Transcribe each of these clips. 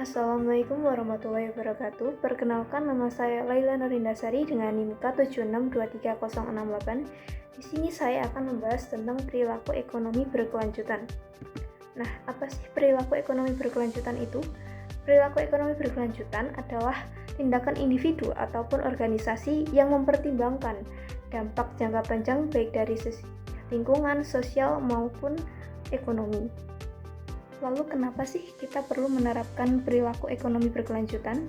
Assalamualaikum warahmatullahi wabarakatuh. Perkenalkan, nama saya Laila Nurindasari dengan NIM K76230068. Di sini saya akan membahas tentang perilaku ekonomi berkelanjutan. Nah, apa sih perilaku ekonomi berkelanjutan itu? Perilaku ekonomi berkelanjutan adalah tindakan individu ataupun organisasi yang mempertimbangkan dampak jangka panjang baik dari sisi lingkungan, sosial, maupun ekonomi. Lalu kenapa sih kita perlu menerapkan perilaku ekonomi berkelanjutan?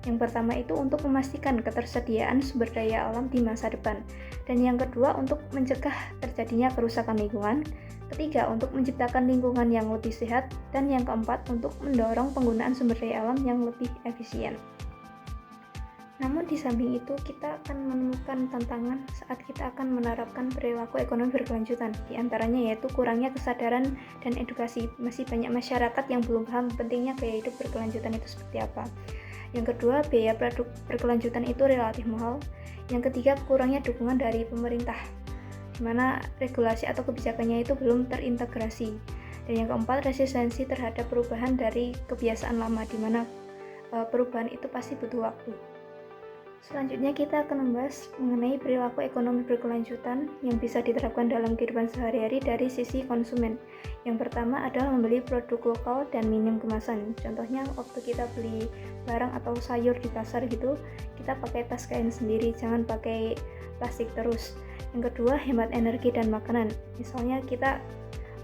Yang pertama itu untuk memastikan ketersediaan sumber daya alam di masa depan. Dan yang kedua untuk mencegah terjadinya kerusakan lingkungan. Ketiga untuk menciptakan lingkungan yang lebih sehat. Dan yang keempat untuk mendorong penggunaan sumber daya alam yang lebih efisien. Namun di samping itu kita akan menemukan tantangan saat kita akan menerapkan perilaku ekonomi berkelanjutan. Di antaranya yaitu kurangnya kesadaran dan edukasi. Masih banyak masyarakat yang belum paham pentingnya gaya hidup berkelanjutan itu seperti apa. Yang kedua, biaya produk berkelanjutan itu relatif mahal. Yang ketiga, kurangnya dukungan dari pemerintah, di mana regulasi atau kebijakannya itu belum terintegrasi. Dan yang keempat, resistensi terhadap perubahan dari kebiasaan lama, di mana perubahan itu pasti butuh waktu. Selanjutnya kita akan membahas mengenai perilaku ekonomi berkelanjutan yang bisa diterapkan dalam kehidupan sehari-hari dari sisi konsumen. Yang pertama adalah membeli produk lokal dan minim kemasan. Contohnya waktu kita beli barang atau sayur di pasar gitu, kita pakai tas kain sendiri, jangan pakai plastik terus. Yang kedua, hemat energi dan makanan. Misalnya kita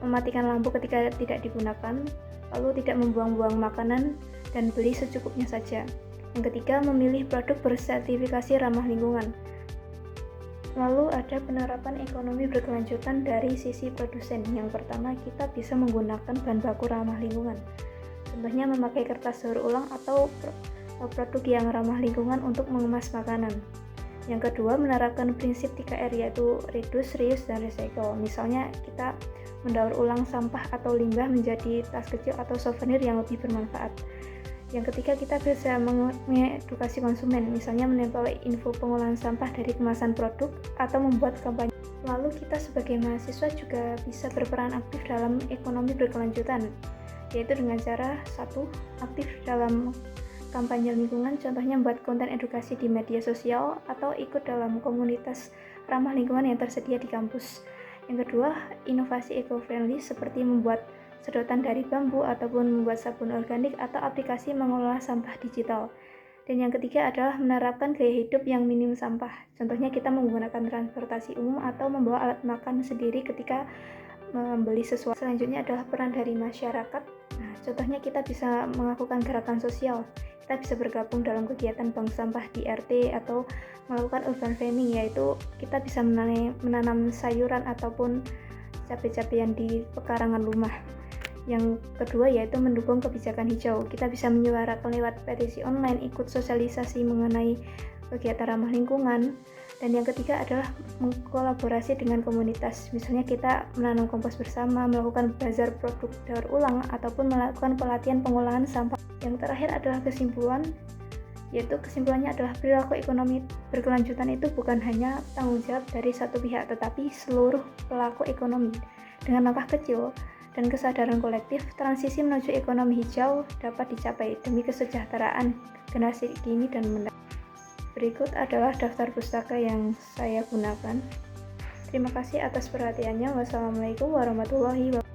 mematikan lampu ketika tidak digunakan, lalu tidak membuang-buang makanan dan beli secukupnya saja. Yang ketiga, memilih produk bersertifikasi ramah lingkungan. Lalu ada penerapan ekonomi berkelanjutan dari sisi produsen. Yang pertama, kita bisa menggunakan bahan baku ramah lingkungan. Contohnya memakai kertas daur ulang atau produk yang ramah lingkungan untuk mengemas makanan. Yang kedua, menerapkan prinsip 3R yaitu reduce, reuse, dan recycle. Misalnya kita mendaur ulang sampah atau limbah menjadi tas kecil atau souvenir yang lebih bermanfaat. Yang ketiga, kita bisa mengedukasi konsumen, misalnya menempel info pengolahan sampah dari kemasan produk atau membuat kampanye. Lalu kita sebagai mahasiswa juga bisa berperan aktif dalam ekonomi berkelanjutan, yaitu dengan cara 1. Aktif dalam kampanye lingkungan, contohnya membuat konten edukasi di media sosial atau ikut dalam komunitas ramah lingkungan yang tersedia di kampus. Yang kedua, inovasi eco-friendly seperti membuat sedotan dari bambu ataupun membuat sabun organik atau aplikasi mengelola sampah digital. Dan yang ketiga adalah menerapkan gaya hidup yang minim sampah. Contohnya kita menggunakan transportasi umum atau membawa alat makan sendiri ketika membeli sesuatu. Selanjutnya adalah peran dari masyarakat. Nah, contohnya kita bisa melakukan gerakan sosial. Kita bisa bergabung dalam kegiatan bank sampah di RT atau melakukan urban farming, yaitu kita bisa menanam sayuran ataupun cabai-cabian di pekarangan rumah. Yang kedua yaitu mendukung kebijakan hijau. Kita bisa menyuarakan lewat petisi online, ikut sosialisasi mengenai kegiatan ramah lingkungan. Dan yang ketiga adalah mengkolaborasi dengan komunitas. Misalnya kita menanam kompos bersama, melakukan bazar produk daur ulang, ataupun melakukan pelatihan pengolahan sampah. Yang terakhir adalah kesimpulan, yaitu kesimpulannya adalah perilaku ekonomi berkelanjutan itu bukan hanya tanggung jawab dari satu pihak, tetapi seluruh pelaku ekonomi. Dengan langkah kecil dan kesadaran kolektif, transisi menuju ekonomi hijau dapat dicapai demi kesejahteraan generasi kini dan mendatang. Berikut adalah daftar pustaka yang saya gunakan. Terima kasih atas perhatiannya. Wassalamualaikum warahmatullahi wabarakatuh.